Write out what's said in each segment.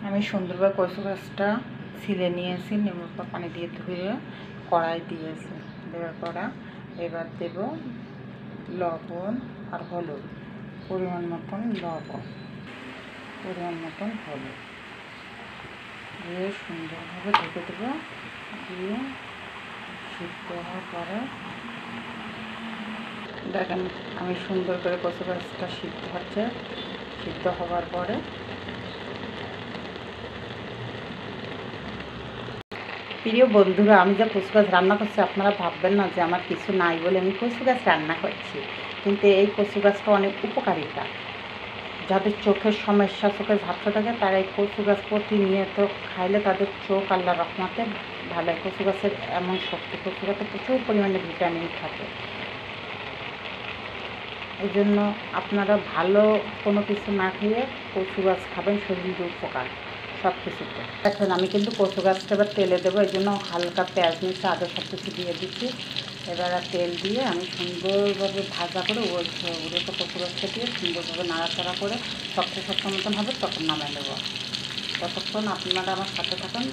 আমি সুন্দরভাবে কচু গাছটা ছিলে নিয়েছি, নেমুর পানি দিয়ে ধুয়ে কড়াই দিয়েছি, দেওয়ার পর এবার দেব লবণ আর হলুদ, পরিমাণ মতন লবণ, পরিমাণ মতন হলুদ দিয়ে সুন্দরভাবে ঢেকে দেবো। দিয়ে সিদ্ধ হওয়ার পরে দেখেন আমি সুন্দর করে কচু গাছটা সিদ্ধ হচ্ছে। সিদ্ধ হওয়ার পরে প্রিয় বন্ধুরা, আমি যা কচু গাছ রান্না করছি আপনারা ভাববেন না যে আমার কিছু নাই বলে আমি কচু গাছ রান্না করছি, কিন্তু এই কচু গাছটা অনেক উপকারিতা। যাদের চোখের সমস্যা, চোখের ঝাপসা থাকে, তারা এই কচু গাছ প্রতিনিয়ত খাইলে তাদের চোখ আল্লাহর রহমতে ভালো হয়। কচু গাছের এমন শক্তি, কচু গাছে প্রচুর পরিমাণে ভিটামিন থাকে। এই জন্য আপনারা ভালো কোনো কিছু না খেয়ে কচু গাছ খাবেন, শরীরের উপকার সব কিছুতে। এখন আমি কিন্তু কচু গাছটা এবার তেলে দেবো, এই জন্য হালকা পেঁয়াজ নিচে আদা সব কিছু দিয়ে দিচ্ছি। এবার আর তেল দিয়ে আমি সুন্দরভাবে ভাজা করে উড়ে তো কচু গাছটা দিয়ে সুন্দরভাবে নাড়াচাড়া করে শক্ত শক্ত মতন হবে, তখন নামিয়ে নেব। ততক্ষণ আপনারা আমার সাথে থাকুন।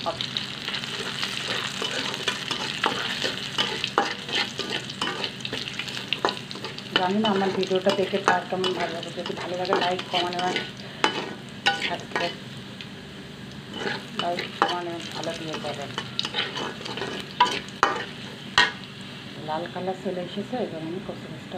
জানি না আমার ভিডিওটা দেখে কার কেমন ভালো লাগে। যদি ভালো লাগে like comment subscribe, like comment ভালো দিয়ে যাবেন। লাল কালার চলে এসেছে, এবার আমি কচু গাছটা